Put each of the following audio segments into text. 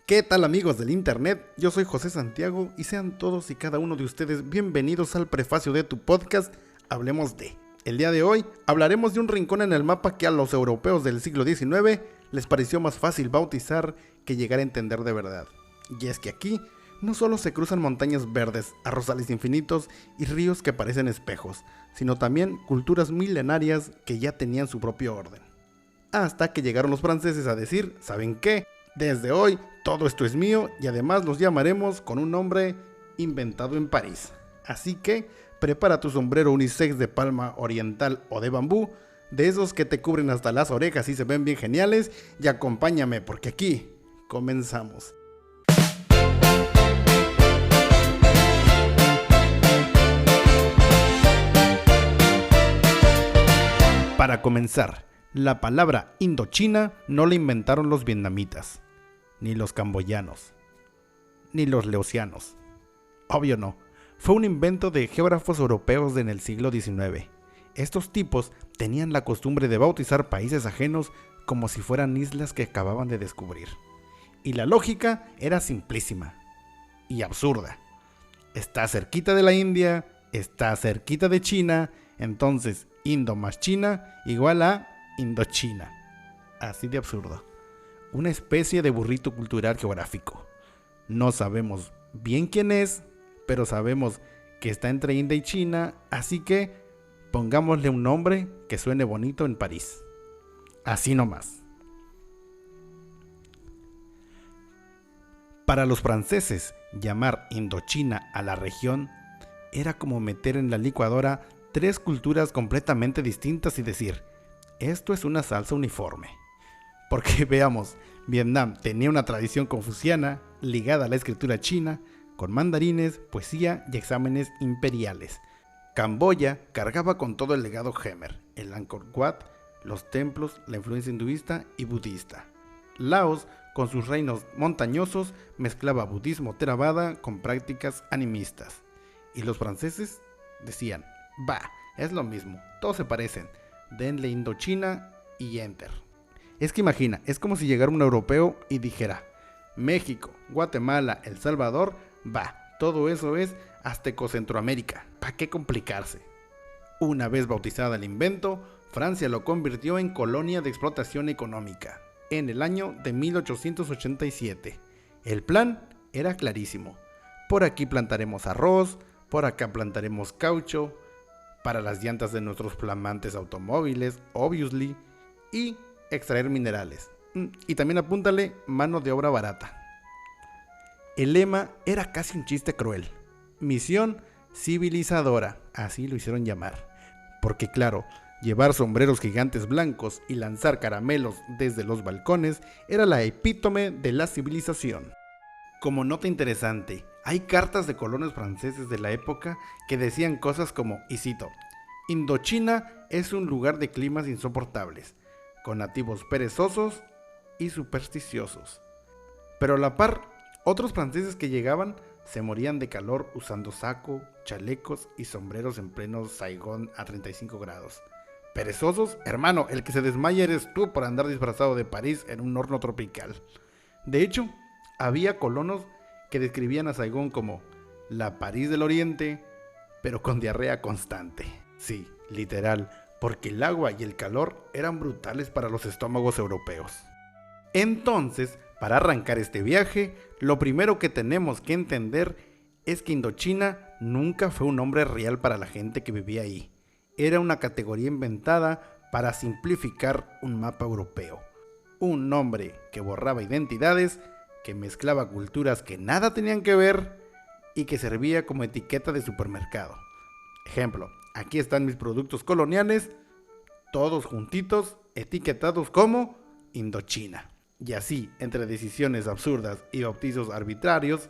¿Qué tal amigos del internet? Yo soy José Santiago y sean todos y cada uno de ustedes bienvenidos al prefacio de tu podcast Hablemos de. El día de hoy hablaremos de un rincón en el mapa que a los europeos del siglo XIX les pareció más fácil bautizar que llegar a entender de verdad. Y es que aquí no solo se cruzan montañas verdes, arrozales infinitos y ríos que parecen espejos, sino también culturas milenarias que ya tenían su propio orden. Hasta que llegaron los franceses a decir, ¿saben qué? Desde hoy todo esto es mío y además los llamaremos con un nombre inventado en París. Así que prepara tu sombrero unisex de palma oriental o de bambú, de esos que te cubren hasta las orejas y se ven bien geniales, y acompáñame porque aquí comenzamos. Para comenzar, la palabra Indochina no la inventaron los vietnamitas, ni los camboyanos, ni los laosianos. Obvio no, fue un invento de geógrafos europeos en el siglo XIX. Estos tipos tenían la costumbre de bautizar países ajenos como si fueran islas que acababan de descubrir. Y la lógica era simplísima y absurda. Está cerquita de la India, está cerquita de China, entonces Indo más China igual a Indochina. Así de absurdo. Una especie de burrito cultural geográfico. No sabemos bien quién es, pero sabemos que está entre India y China, así que pongámosle un nombre que suene bonito en París. Así nomás. Para los franceses, llamar Indochina a la región era como meter en la licuadora tres culturas completamente distintas y decir, esto es una salsa uniforme. Porque veamos, Vietnam tenía una tradición confuciana ligada a la escritura china, con mandarines, poesía y exámenes imperiales. Camboya cargaba con todo el legado Khmer, el Angkor Wat, los templos, la influencia hinduista y budista. Laos, con sus reinos montañosos, mezclaba budismo Theravada con prácticas animistas. Y los franceses decían, bah, es lo mismo, todos se parecen, denle Indochina y enter. Es que imagina, es como si llegara un europeo y dijera, México, Guatemala, El Salvador, va, todo eso es Azteco-Centroamérica, ¿para qué complicarse? Una vez bautizada el invento, Francia lo convirtió en colonia de explotación económica, en el año de 1887. El plan era clarísimo, por aquí plantaremos arroz, por acá plantaremos caucho, para las llantas de nuestros flamantes automóviles, obviously, y extraer minerales. Y también apúntale mano de obra barata. El lema era casi un chiste cruel. Misión civilizadora, así lo hicieron llamar. Porque claro, llevar sombreros gigantes blancos y lanzar caramelos desde los balcones era la epítome de la civilización. Como nota interesante, hay cartas de colonos franceses de la época que decían cosas como, y cito, Indochina es un lugar de climas insoportables, con nativos perezosos y supersticiosos. Pero a la par, otros franceses que llegaban se morían de calor usando saco, chalecos y sombreros en pleno Saigón a 35 grados. Perezosos, hermano, el que se desmaya eres tú por andar disfrazado de París en un horno tropical. De hecho, había colonos que describían a Saigón como la París del Oriente, pero con diarrea constante. Sí, literal, porque el agua y el calor eran brutales para los estómagos europeos. Entonces, para arrancar este viaje, lo primero que tenemos que entender es que Indochina nunca fue un nombre real para la gente que vivía ahí. Era una categoría inventada para simplificar un mapa europeo. Un nombre que borraba identidades, que mezclaba culturas que nada tenían que ver y que servía como etiqueta de supermercado. Ejemplo, aquí están mis productos coloniales, todos juntitos, etiquetados como Indochina. Y así, entre decisiones absurdas y bautizos arbitrarios,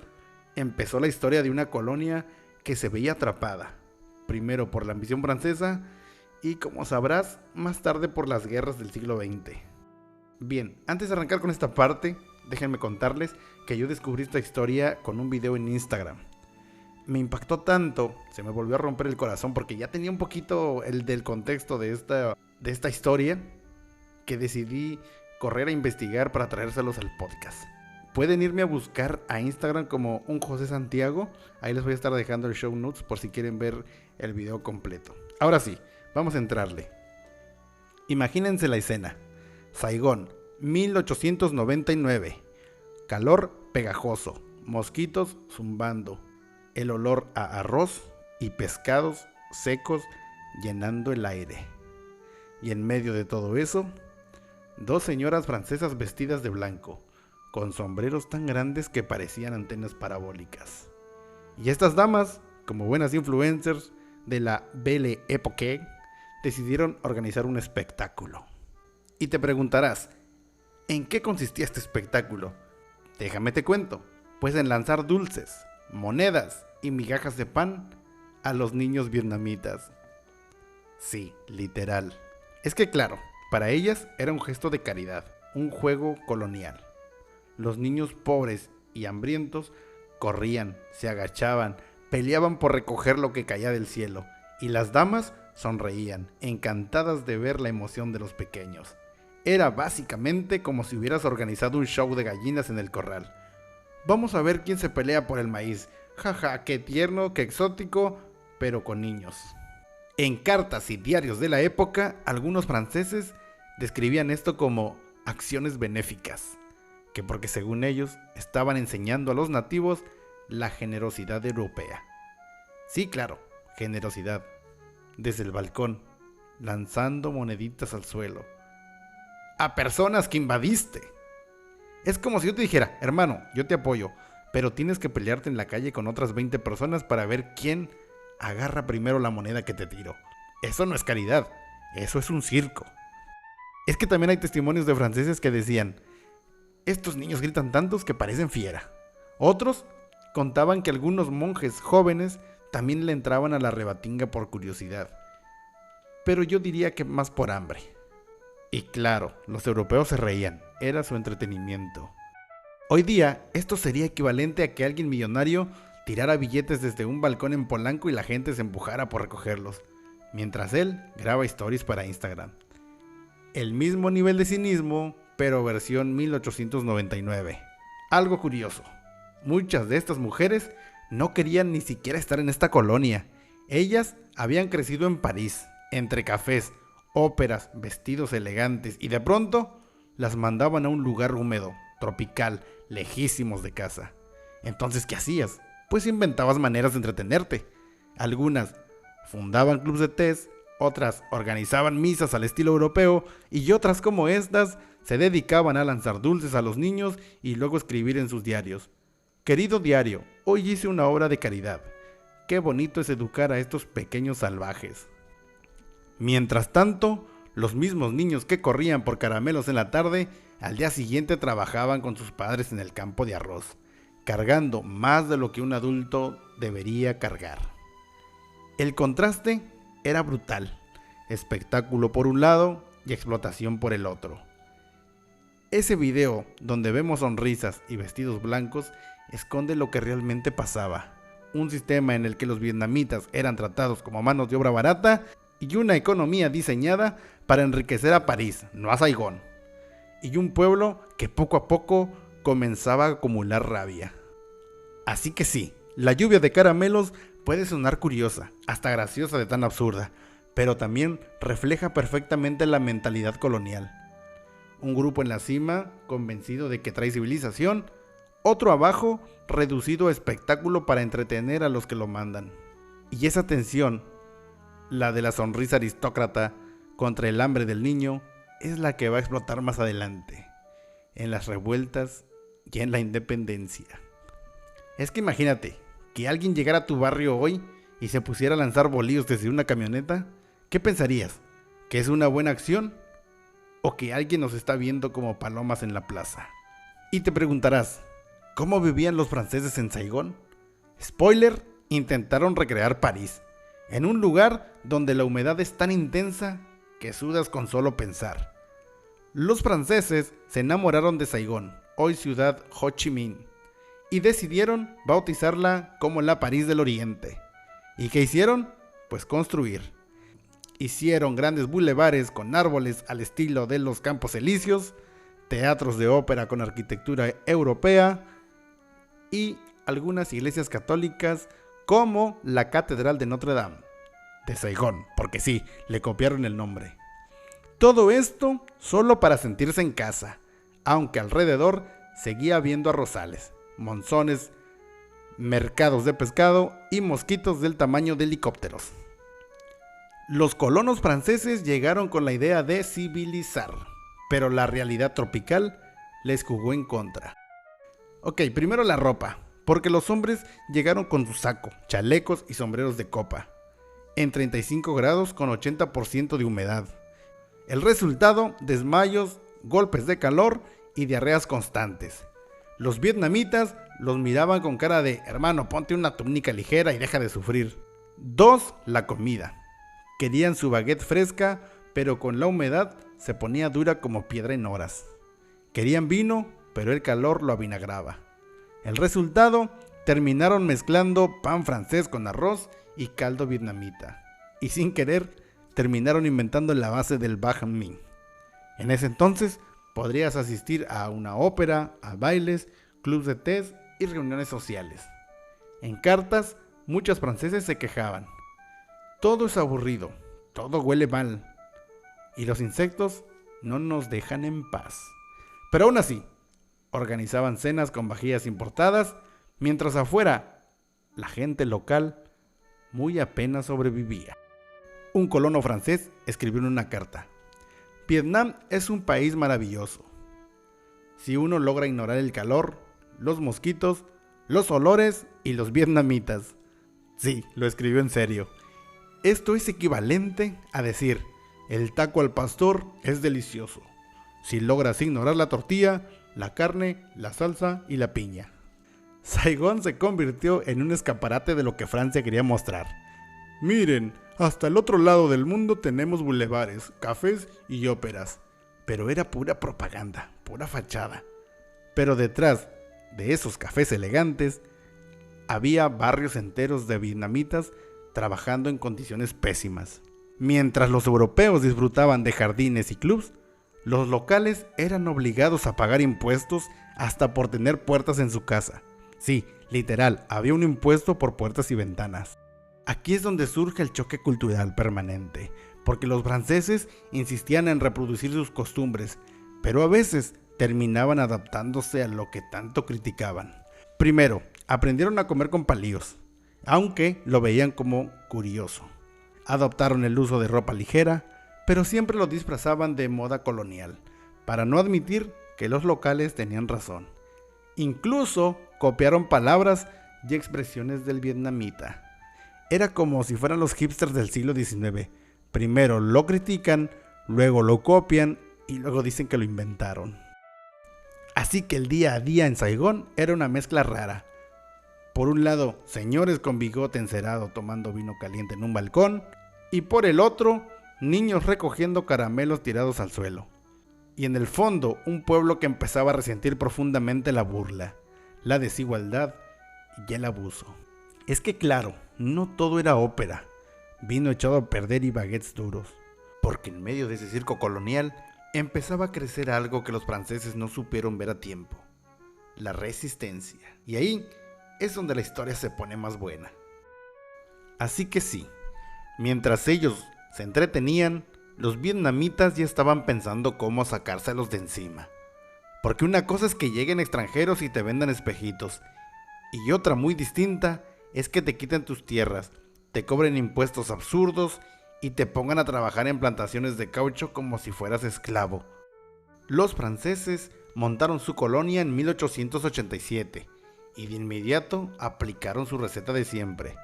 empezó la historia de una colonia que se veía atrapada, primero por la ambición francesa y, como sabrás, más tarde por las guerras del siglo XX. Bien, antes de arrancar con esta parte, déjenme contarles que yo descubrí esta historia con un video en Instagram. Me impactó tanto, se me volvió a romper el corazón porque ya tenía un poquito el del contexto de esta historia, que decidí correr a investigar para traérselos al podcast. Pueden irme a buscar a Instagram como un José Santiago. Ahí les voy a estar dejando el show notes por si quieren ver el video completo. Ahora sí, vamos a entrarle. Imagínense la escena. Saigón, 1899. Calor pegajoso, mosquitos zumbando, el olor a arroz y pescados secos llenando el aire. Y en medio de todo eso, dos señoras francesas vestidas de blanco, con sombreros tan grandes que parecían antenas parabólicas. Y estas damas, como buenas influencers de la Belle Époque, decidieron organizar un espectáculo. Y te preguntarás, ¿en qué consistía este espectáculo? Déjame te cuento, pues en lanzar dulces, monedas y migajas de pan a los niños vietnamitas. Sí, literal. Es que claro, para ellas era un gesto de caridad, un juego colonial. Los niños pobres y hambrientos corrían, se agachaban, peleaban por recoger lo que caía del cielo, y las damas sonreían, encantadas de ver la emoción de los pequeños. Era básicamente como si hubieras organizado un show de gallinas en el corral. Vamos a ver quién se pelea por el maíz. Jaja, qué tierno, qué exótico, pero con niños. En cartas y diarios de la época, algunos franceses describían esto como acciones benéficas, que porque según ellos estaban enseñando a los nativos la generosidad europea. Sí, claro, generosidad. Desde el balcón, lanzando moneditas al suelo. A personas que invadiste. Es como si yo te dijera, hermano, yo te apoyo, pero tienes que pelearte en la calle con otras 20 personas para ver quién agarra primero la moneda que te tiro. Eso no es caridad, eso es un circo. Es que también hay testimonios de franceses que decían, estos niños gritan tantos que parecen fiera. Otros contaban que algunos monjes jóvenes también le entraban a la rebatinga por curiosidad, pero yo diría que más por hambre. Y claro, los europeos se reían, era su entretenimiento. Hoy día, esto sería equivalente a que alguien millonario tirara billetes desde un balcón en Polanco y la gente se empujara por recogerlos, mientras él graba stories para Instagram. El mismo nivel de cinismo, pero versión 1899. Algo curioso, muchas de estas mujeres no querían ni siquiera estar en esta colonia. Ellas habían crecido en París, entre cafés, óperas, vestidos elegantes, y de pronto las mandaban a un lugar húmedo, tropical, lejísimos de casa. Entonces, ¿qué hacías? Pues inventabas maneras de entretenerte. Algunas fundaban clubs de tés, otras organizaban misas al estilo europeo, y otras como estas se dedicaban a lanzar dulces a los niños y luego escribir en sus diarios: querido diario, hoy hice una obra de caridad. Qué bonito es educar a estos pequeños salvajes. Mientras tanto, los mismos niños que corrían por caramelos en la tarde, al día siguiente trabajaban con sus padres en el campo de arroz, cargando más de lo que un adulto debería cargar. El contraste era brutal, espectáculo por un lado y explotación por el otro. Ese video donde vemos sonrisas y vestidos blancos esconde lo que realmente pasaba. Un sistema en el que los vietnamitas eran tratados como manos de obra barata y una economía diseñada para enriquecer a París, no a Saigón. Y un pueblo que poco a poco comenzaba a acumular rabia. Así que sí, la lluvia de caramelos puede sonar curiosa, hasta graciosa de tan absurda, pero también refleja perfectamente la mentalidad colonial. Un grupo en la cima, convencido de que trae civilización, otro abajo, reducido a espectáculo para entretener a los que lo mandan. Y esa tensión, la de la sonrisa aristócrata contra el hambre del niño, es la que va a explotar más adelante, en las revueltas y en la independencia. Es que imagínate, que alguien llegara a tu barrio hoy y se pusiera a lanzar bolillos desde una camioneta. ¿Qué pensarías? ¿Que es una buena acción? ¿O que alguien nos está viendo como palomas en la plaza? Y te preguntarás, ¿cómo vivían los franceses en Saigón? Spoiler, intentaron recrear París, en un lugar donde la humedad es tan intensa que sudas con solo pensar. Los franceses se enamoraron de Saigón, hoy ciudad Ho Chi Minh, y decidieron bautizarla como la París del Oriente. ¿Y qué hicieron? Pues construir. Hicieron grandes bulevares con árboles al estilo de los Campos Elíseos, teatros de ópera con arquitectura europea y algunas iglesias católicas como la Catedral de Notre Dame de Saigón, porque sí, le copiaron el nombre. Todo esto solo para sentirse en casa, aunque alrededor seguía habiendo arrozales, monzones, mercados de pescado y mosquitos del tamaño de helicópteros. Los colonos franceses llegaron con la idea de civilizar, pero la realidad tropical les jugó en contra. Ok, primero la ropa, porque los hombres llegaron con su saco, chalecos y sombreros de copa, en 35 grados con 80% de humedad. El resultado, desmayos, golpes de calor y diarreas constantes. Los vietnamitas los miraban con cara de, hermano, ponte una túnica ligera y deja de sufrir. 2. La comida. Querían su baguette fresca, pero con la humedad se ponía dura como piedra en horas. Querían vino, pero el calor lo avinagraba. El resultado, terminaron mezclando pan francés con arroz y caldo vietnamita. Y sin querer, terminaron inventando la base del banh mi. En ese entonces, podrías asistir a una ópera, a bailes, clubs de té y reuniones sociales. En cartas, muchos franceses se quejaban. Todo es aburrido, todo huele mal, y los insectos no nos dejan en paz. Pero aún así, organizaban cenas con vajillas importadas, mientras afuera, la gente local muy apenas sobrevivía. Un colono francés escribió en una carta: Vietnam es un país maravilloso. Si uno logra ignorar el calor, los mosquitos, los olores y los vietnamitas. Sí, lo escribió en serio. Esto es equivalente a decir, el taco al pastor es delicioso, si logras ignorar la tortilla, la carne, la salsa y la piña. Saigón se convirtió en un escaparate de lo que Francia quería mostrar. Miren, hasta el otro lado del mundo tenemos bulevares, cafés y óperas. Pero era pura propaganda, pura fachada. Pero detrás de esos cafés elegantes, había barrios enteros de vietnamitas trabajando en condiciones pésimas. Mientras los europeos disfrutaban de jardines y clubs, los locales eran obligados a pagar impuestos hasta por tener puertas en su casa. Sí, literal, había un impuesto por puertas y ventanas. Aquí es donde surge el choque cultural permanente, porque los franceses insistían en reproducir sus costumbres, pero a veces terminaban adaptándose a lo que tanto criticaban. Primero, aprendieron a comer con palillos, aunque lo veían como curioso. Adoptaron el uso de ropa ligera, pero siempre lo disfrazaban de moda colonial, para no admitir que los locales tenían razón. Incluso copiaron palabras y expresiones del vietnamita. Era como si fueran los hipsters del siglo XIX. Primero lo critican, luego lo copian y luego dicen que lo inventaron. Así que el día a día en Saigón era una mezcla rara. Por un lado, señores con bigote encerado tomando vino caliente en un balcón, y por el otro, niños recogiendo caramelos tirados al suelo. Y en el fondo, un pueblo que empezaba a resentir profundamente la burla, la desigualdad y el abuso. Es que claro, no todo era ópera, vino echado a perder y baguettes duros, porque en medio de ese circo colonial empezaba a crecer algo que los franceses no supieron ver a tiempo: la resistencia. Y ahí es donde la historia se pone más buena. Así que sí, mientras ellos se entretenían, los vietnamitas ya estaban pensando cómo sacárselos de encima. Porque una cosa es que lleguen extranjeros y te vendan espejitos, y otra muy distinta es que te quiten tus tierras, te cobren impuestos absurdos y te pongan a trabajar en plantaciones de caucho como si fueras esclavo. Los franceses montaron su colonia en 1887 y de inmediato aplicaron su receta de siempre: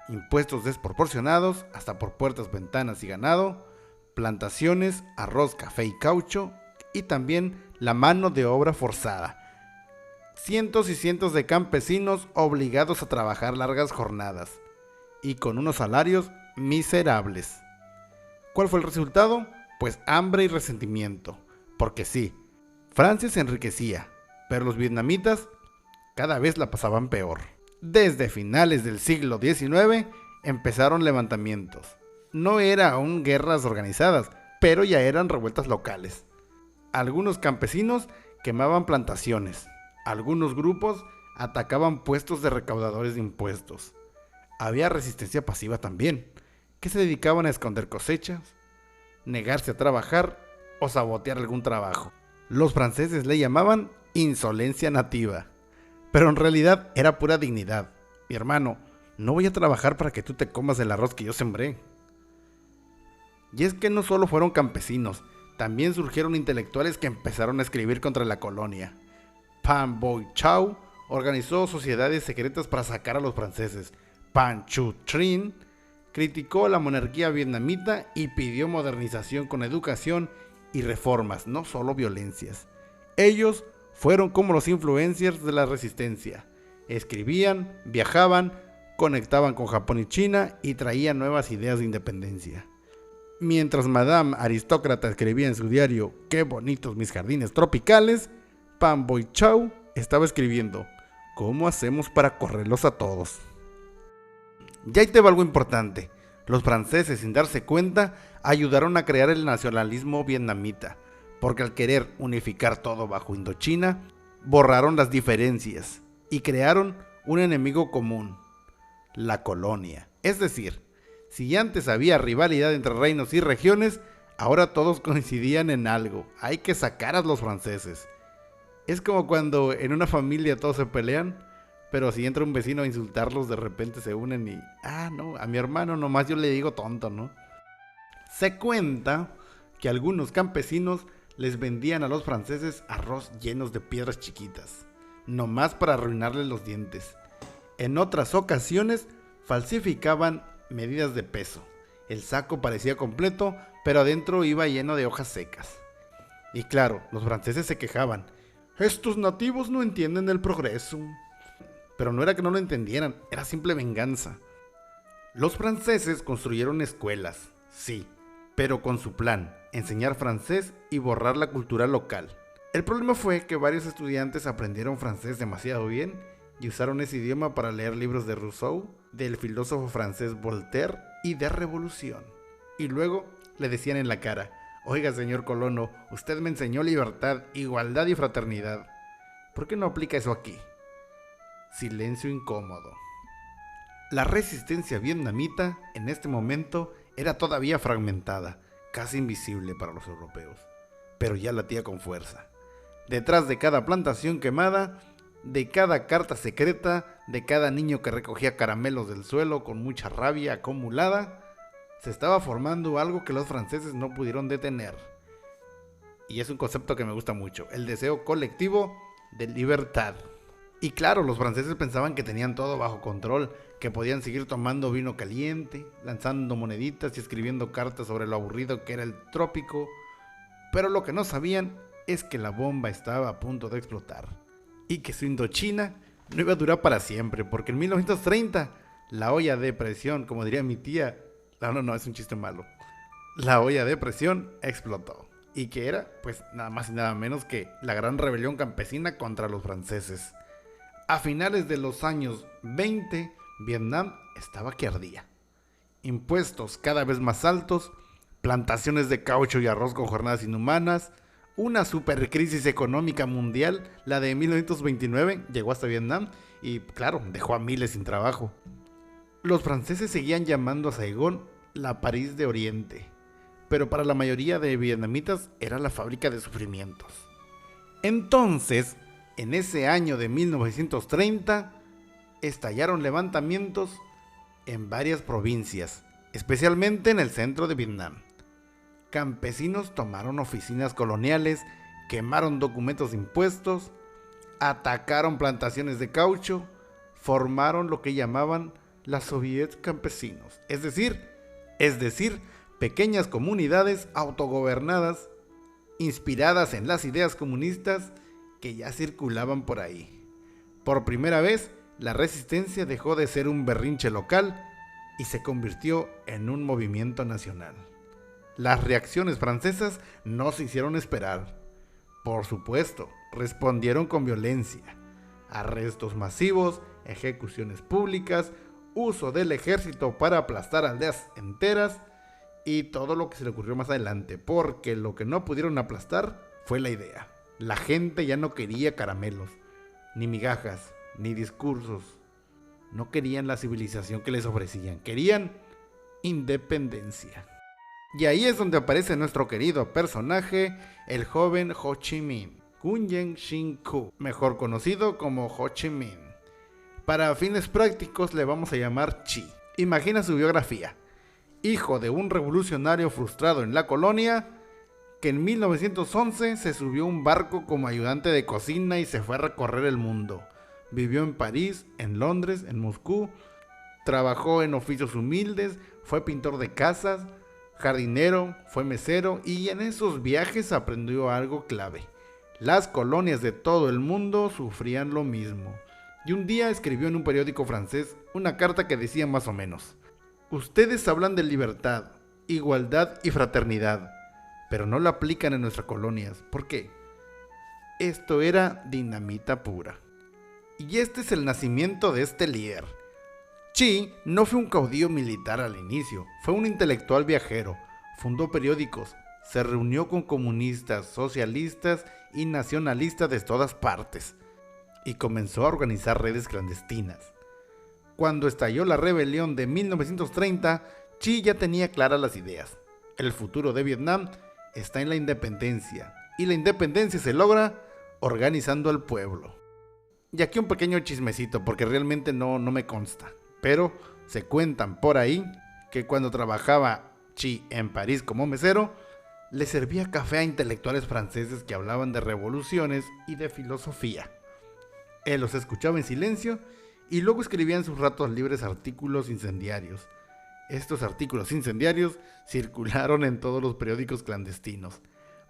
impuestos desproporcionados hasta por puertas, ventanas y ganado, plantaciones, arroz, café y caucho, y también la mano de obra forzada. Cientos y cientos de campesinos obligados a trabajar largas jornadas y con unos salarios miserables. ¿Cuál fue el resultado? Pues hambre y resentimiento. Porque sí, Francia se enriquecía, pero los vietnamitas cada vez la pasaban peor. Desde finales del siglo XIX empezaron levantamientos. No eran aún guerras organizadas, pero ya eran revueltas locales. Algunos campesinos quemaban plantaciones. Algunos grupos atacaban puestos de recaudadores de impuestos. Había resistencia pasiva también, que se dedicaban a esconder cosechas, negarse a trabajar o sabotear algún trabajo. Los franceses le llamaban insolencia nativa, pero en realidad era pura dignidad. Mi hermano, no voy a trabajar para que tú te comas el arroz que yo sembré. Y es que no solo fueron campesinos, también surgieron intelectuales que empezaron a escribir contra la colonia. Pan Boi Chau organizó sociedades secretas para sacar a los franceses. Pan Chu Trinh criticó la monarquía vietnamita y pidió modernización con educación y reformas, no solo violencias. Ellos fueron como los influencers de la resistencia. Escribían, viajaban, conectaban con Japón y China y traían nuevas ideas de independencia. Mientras Madame Aristócrata escribía en su diario "Qué bonitos mis jardines tropicales", Pan Boi Chau estaba escribiendo "¿Cómo hacemos para correrlos a todos?". Ya ahí te va algo importante. Los franceses, sin darse cuenta, ayudaron a crear el nacionalismo vietnamita, porque al querer unificar todo bajo Indochina, borraron las diferencias y crearon un enemigo común, la colonia. Es decir, si antes había rivalidad entre reinos y regiones, ahora todos coincidían en algo: hay que sacar a los franceses. Es como cuando en una familia todos se pelean, pero si entra un vecino a insultarlos, de repente se unen y... no, a mi hermano nomás yo le digo tonto, ¿no? Se cuenta que algunos campesinos les vendían a los franceses arroz llenos de piedras chiquitas, nomás para arruinarles los dientes. En otras ocasiones falsificaban medidas de peso. El saco parecía completo, pero adentro iba lleno de hojas secas. Y claro, los franceses se quejaban: estos nativos no entienden el progreso. Pero no era que no lo entendieran, era simple venganza. Los franceses construyeron escuelas, sí, pero con su plan: enseñar francés y borrar la cultura local. El problema fue que varios estudiantes aprendieron francés demasiado bien y usaron ese idioma para leer libros de Rousseau, del filósofo francés Voltaire y de revolución. Y luego le decían en la cara: oiga, señor colono, usted me enseñó libertad, igualdad y fraternidad. ¿Por qué no aplica eso aquí? Silencio incómodo. La resistencia vietnamita en este momento era todavía fragmentada, casi invisible para los europeos, pero ya latía con fuerza. Detrás de cada plantación quemada, de cada carta secreta, de cada niño que recogía caramelos del suelo con mucha rabia acumulada, se estaba formando algo que los franceses no pudieron detener. Y es un concepto que me gusta mucho: el deseo colectivo de libertad. Y claro, los franceses pensaban que tenían todo bajo control, que podían seguir tomando vino caliente, lanzando moneditas y escribiendo cartas sobre lo aburrido que era el trópico. Pero lo que no sabían es que la bomba estaba a punto de explotar y que su Indochina no iba a durar para siempre, porque en 1930 la olla de presión, como diría mi tía, no, es un chiste malo, la olla de presión explotó, y que era pues nada más y nada menos que la gran rebelión campesina contra los franceses. A finales de los años 20, Vietnam estaba que ardía. Impuestos cada vez más altos, plantaciones de caucho y arroz con jornadas inhumanas, una supercrisis económica mundial, la de 1929, llegó hasta Vietnam y, claro, dejó a miles sin trabajo. Los franceses seguían llamando a Saigón la París de Oriente, pero para la mayoría de vietnamitas era la fábrica de sufrimientos. Entonces, en ese año de 1930, estallaron levantamientos en varias provincias, especialmente en el centro de Vietnam. Campesinos tomaron oficinas coloniales, quemaron documentos de impuestos, atacaron plantaciones de caucho, formaron lo que llamaban las soviets campesinos, es decir, pequeñas comunidades autogobernadas, inspiradas en las ideas comunistas que ya circulaban por ahí. Por primera vez, la resistencia dejó de ser un berrinche local y se convirtió en un movimiento nacional. Las reacciones francesas no se hicieron esperar. Por supuesto, respondieron con violencia: arrestos masivos, ejecuciones públicas, uso del ejército para aplastar aldeas enteras y todo lo que se le ocurrió más adelante, porque lo que no pudieron aplastar fue la idea. La gente ya no quería caramelos, ni migajas, ni discursos. No querían la civilización que les ofrecían, querían independencia. Y ahí es donde aparece nuestro querido personaje, el joven Ho Chi Minh, Nguyen Sinh Cu, mejor conocido como Ho Chi Minh. Para fines prácticos le vamos a llamar Chi. Imagina su biografía. Hijo de un revolucionario frustrado en la colonia, que en 1911 se subió a un barco como ayudante de cocina y se fue a recorrer el mundo. Vivió en París, en Londres, en Moscú, trabajó en oficios humildes, fue pintor de casas, jardinero, fue mesero y en esos viajes aprendió algo clave. Las colonias de todo el mundo sufrían lo mismo. Y un día escribió en un periódico francés una carta que decía más o menos: ustedes hablan de libertad, igualdad y fraternidad, pero no la aplican en nuestras colonias. ¿Por qué? Esto era dinamita pura. Y este es el nacimiento de este líder. Chi no fue un caudillo militar al inicio, fue un intelectual viajero, fundó periódicos, se reunió con comunistas, socialistas y nacionalistas de todas partes, y comenzó a organizar redes clandestinas. Cuando estalló la rebelión de 1930, Chi ya tenía claras las ideas. El futuro de Vietnam está en la independencia, y la independencia se logra organizando al pueblo. Y aquí un pequeño chismecito, porque realmente no me consta, pero se cuentan por ahí que cuando trabajaba Chi en París como mesero, le servía café a intelectuales franceses que hablaban de revoluciones y de filosofía. Él los escuchaba en silencio y luego escribía en sus ratos libres artículos incendiarios. Estos artículos incendiarios circularon en todos los periódicos clandestinos.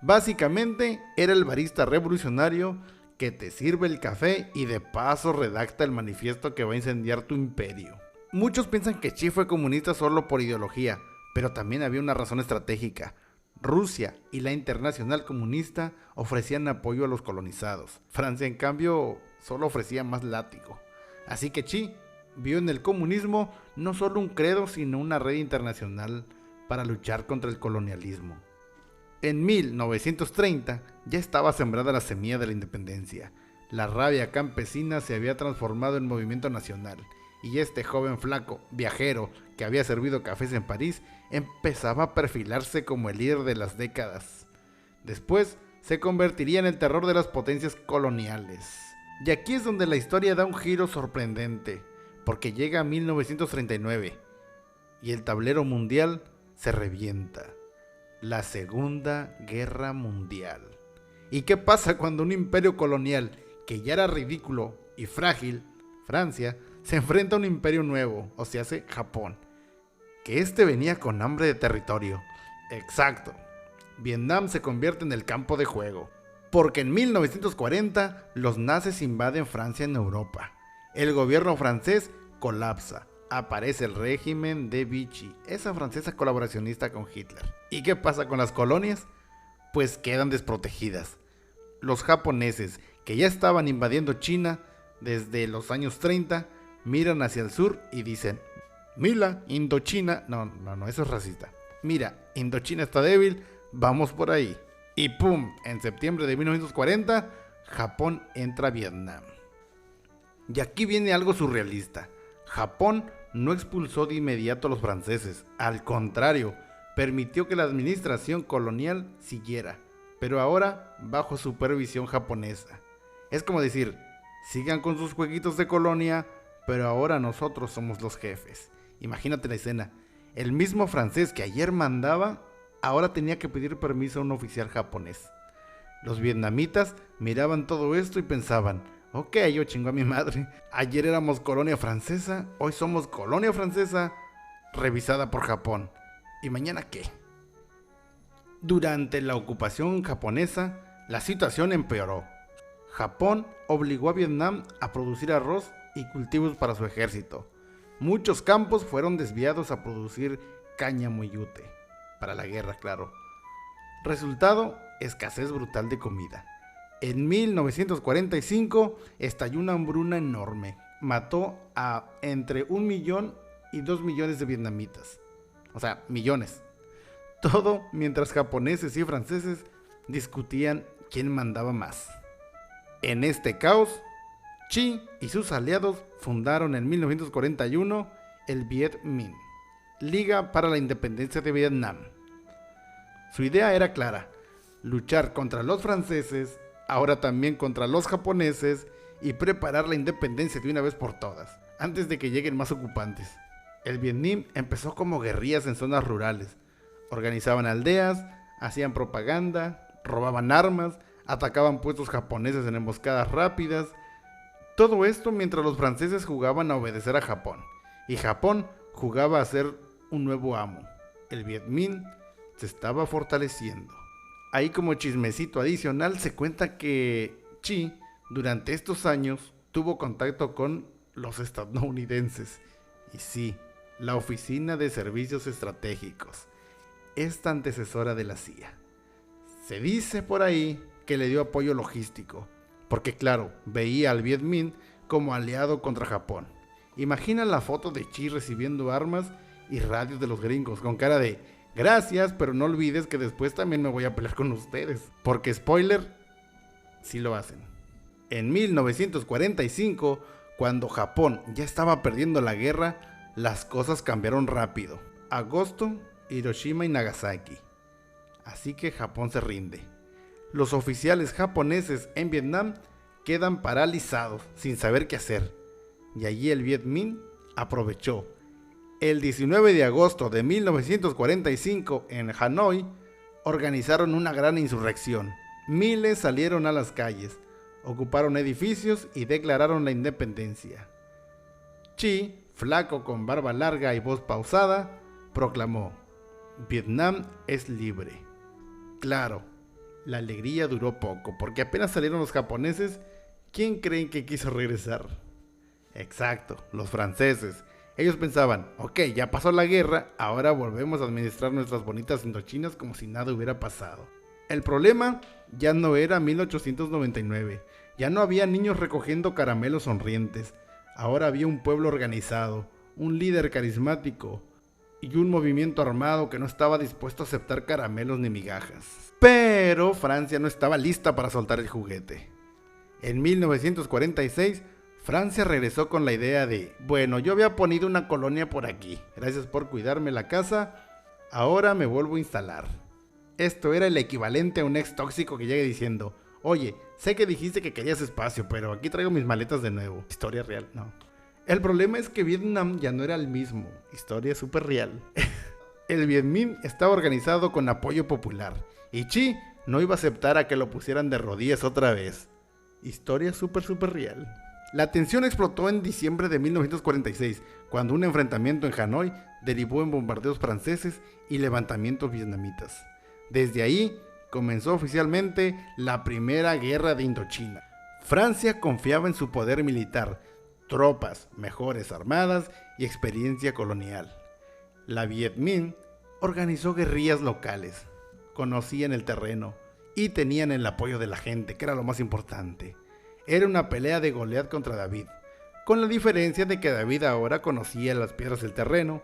Básicamente era el barista revolucionario que te sirve el café y de paso redacta el manifiesto que va a incendiar tu imperio. Muchos piensan que Chi fue comunista solo por ideología, pero también había una razón estratégica. Rusia y la Internacional Comunista ofrecían apoyo a los colonizados. Francia, en cambio, solo ofrecía más látigo. Así que Chi vio en el comunismo no solo un credo, sino una red internacional para luchar contra el colonialismo. En 1930 ya estaba sembrada la semilla de la independencia. La rabia campesina se había transformado en movimiento nacional, y este joven flaco, viajero, que había servido cafés en París, empezaba a perfilarse como el líder de las décadas. Después se convertiría en el terror de las potencias coloniales. Y aquí es donde la historia da un giro sorprendente, porque llega 1939 y el tablero mundial se revienta. La Segunda Guerra Mundial. ¿Y qué pasa cuando un imperio colonial, que ya era ridículo y frágil, Francia, se enfrenta a un imperio nuevo, o sea, Japón, que este venía con hambre de territorio? Exacto. Vietnam se convierte en el campo de juego, porque en 1940 los nazis invaden Francia en Europa. El gobierno francés colapsa. Aparece el régimen de Vichy, esa francesa colaboracionista con Hitler. ¿Y qué pasa con las colonias? Pues quedan desprotegidas. Los japoneses, que ya estaban invadiendo China desde los años 30, miran hacia el sur y dicen: mira, Indochina, no, eso es racista. Mira, Indochina está débil, vamos por ahí. Y ¡pum! En septiembre de 1940, Japón entra a Vietnam. Y aquí viene algo surrealista. Japón no expulsó de inmediato a los franceses, al contrario, permitió que la administración colonial siguiera, pero ahora bajo supervisión japonesa. Es como decir, sigan con sus jueguitos de colonia, pero ahora nosotros somos los jefes. Imagínate la escena, el mismo francés que ayer mandaba, ahora tenía que pedir permiso a un oficial japonés. Los vietnamitas miraban todo esto y pensaban: ok, yo chingo a mi madre. Ayer éramos colonia francesa, hoy somos colonia francesa revisada por Japón. ¿Y mañana qué? Durante la ocupación japonesa, la situación empeoró. Japón obligó a Vietnam a producir arroz y cultivos para su ejército. Muchos campos fueron desviados a producir cáñamo y yute. Para la guerra, claro. Resultado, escasez brutal de comida. En 1945 estalló una hambruna enorme. Mató a entre 1 millón y 2 millones de vietnamitas. O sea, millones. Todo mientras japoneses y franceses discutían quién mandaba más. En este caos, Chi y sus aliados fundaron en 1941 el Viet Minh, Liga para la Independencia de Vietnam. Su idea era clara: luchar contra los franceses, ahora también contra los japoneses, y preparar la independencia de una vez por todas, antes de que lleguen más ocupantes. El Viet Minh empezó como guerrillas en zonas rurales. Organizaban aldeas, hacían propaganda, robaban armas, atacaban puestos japoneses en emboscadas rápidas. Todo esto mientras los franceses jugaban a obedecer a Japón, y Japón jugaba a ser un nuevo amo. El Viet Minh se estaba fortaleciendo. Ahí, como chismecito adicional, se cuenta que Chi durante estos años tuvo contacto con los estadounidenses. Y sí, la Oficina de Servicios Estratégicos, esta antecesora de la CIA. Se dice por ahí que le dio apoyo logístico, porque claro, veía al Viet Minh como aliado contra Japón. Imagina la foto de Chi recibiendo armas y radios de los gringos, con cara de: gracias, pero no olvides que después también me voy a pelear con ustedes. Porque spoiler, sí lo hacen. En 1945, cuando Japón ya estaba perdiendo la guerra, las cosas cambiaron rápido. Agosto, Hiroshima y Nagasaki. Así que Japón se rinde. Los oficiales japoneses en Vietnam quedan paralizados, sin saber qué hacer. Y allí el Viet Minh aprovechó. El 19 de agosto de 1945, en Hanoi, organizaron una gran insurrección. Miles salieron a las calles, ocuparon edificios y declararon la independencia. Chi, flaco con barba larga y voz pausada, proclamó: Vietnam es libre. Claro, la alegría duró poco, porque apenas salieron los japoneses, ¿quién creen que quiso regresar? Exacto, los franceses. Ellos pensaban: ok, ya pasó la guerra, ahora volvemos a administrar nuestras bonitas Indochinas como si nada hubiera pasado. El problema ya no era 1899, ya no había niños recogiendo caramelos sonrientes, ahora había un pueblo organizado, un líder carismático y un movimiento armado que no estaba dispuesto a aceptar caramelos ni migajas. Pero Francia no estaba lista para soltar el juguete. En 1946, Francia regresó con la idea de: bueno, yo había ponido una colonia por aquí, gracias por cuidarme la casa, ahora me vuelvo a instalar. Esto era el equivalente a un ex tóxico que llegue diciendo: oye, sé que dijiste que querías espacio, pero aquí traigo mis maletas de nuevo. Historia real, no. El problema es que Vietnam ya no era el mismo. Historia súper real. El Viet Minh estaba organizado con apoyo popular, y Chi no iba a aceptar a que lo pusieran de rodillas otra vez. Historia súper real. La tensión explotó en diciembre de 1946, cuando un enfrentamiento en Hanoi derivó en bombardeos franceses y levantamientos vietnamitas. Desde ahí comenzó oficialmente la Primera Guerra de Indochina. Francia confiaba en su poder militar, tropas mejores armadas y experiencia colonial. La Viet Minh organizó guerrillas locales, conocían el terreno y tenían el apoyo de la gente, que era lo más importante. Era una pelea de Goliat contra David, con la diferencia de que David ahora conocía las piedras del terreno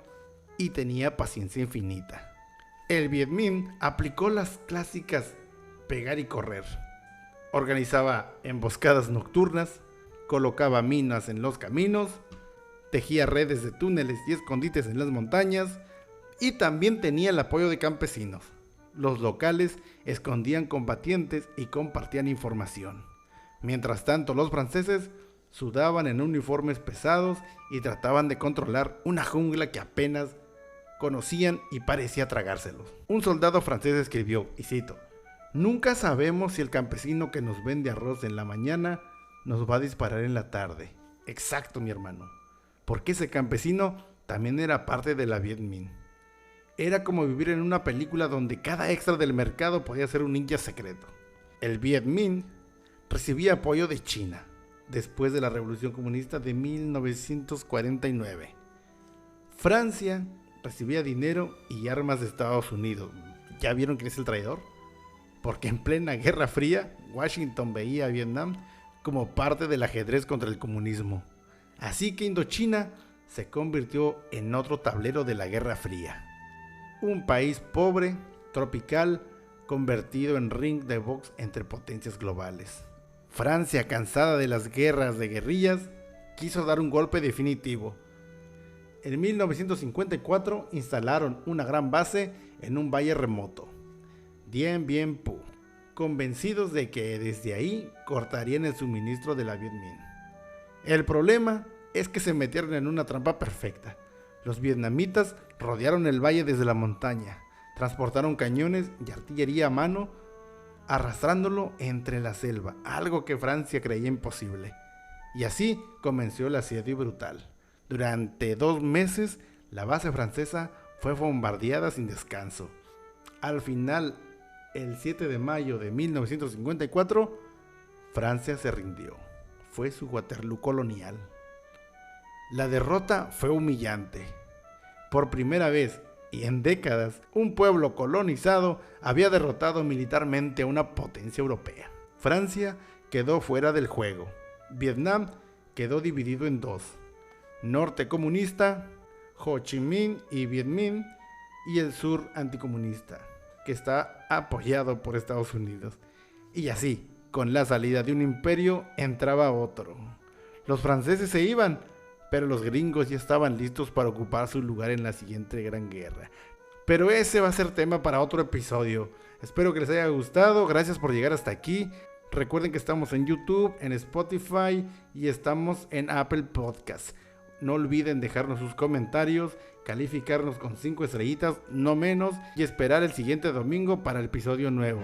y tenía paciencia infinita. El Viet Minh aplicó las clásicas pegar y correr. Organizaba emboscadas nocturnas, colocaba minas en los caminos, tejía redes de túneles y escondites en las montañas, y también tenía el apoyo de campesinos. Los locales escondían combatientes y compartían información. Mientras tanto, los franceses sudaban en uniformes pesados y trataban de controlar una jungla que apenas conocían y parecía tragárselos. Un soldado francés escribió, y cito: nunca sabemos si el campesino que nos vende arroz en la mañana nos va a disparar en la tarde. Exacto, mi hermano, porque ese campesino también era parte de la Viet Minh. Era como vivir en una película donde cada extra del mercado podía ser un ninja secreto. El Viet Minh recibía apoyo de China después de la Revolución Comunista de 1949. Francia recibía dinero y armas de Estados Unidos. ¿Ya vieron quién es el traidor? Porque en plena Guerra Fría, Washington veía a Vietnam como parte del ajedrez contra el comunismo. Así que Indochina se convirtió en otro tablero de la Guerra Fría. Un país pobre, tropical, convertido en ring de box entre potencias globales. Francia, cansada de las guerras de guerrillas, quiso dar un golpe definitivo. En 1954 instalaron una gran base en un valle remoto, Dien Bien Phu, convencidos de que desde ahí cortarían el suministro de la Viet Minh. El problema es que se metieron en una trampa perfecta. Los vietnamitas rodearon el valle desde la montaña, transportaron cañones y artillería a mano, arrastrándolo entre la selva, algo que Francia creía imposible. Y así comenzó el asedio brutal. Durante 2 meses, la base francesa fue bombardeada sin descanso. Al final, el 7 de mayo de 1954, Francia se rindió. Fue su Waterloo colonial. La derrota fue humillante. Por primera vez y en décadas, un pueblo colonizado había derrotado militarmente a una potencia europea. Francia quedó fuera del juego. Vietnam quedó dividido en 2. Norte comunista, Ho Chi Minh y Viet Minh, y el sur anticomunista, que está apoyado por Estados Unidos. Y así, con la salida de un imperio, entraba otro. Los franceses se iban, pero los gringos ya estaban listos para ocupar su lugar en la siguiente gran guerra. Pero ese va a ser tema para otro episodio. Espero que les haya gustado, gracias por llegar hasta aquí. Recuerden que estamos en YouTube, en Spotify y estamos en Apple Podcasts. No olviden dejarnos sus comentarios, calificarnos con 5 estrellitas, no menos, y esperar el siguiente domingo para el episodio nuevo.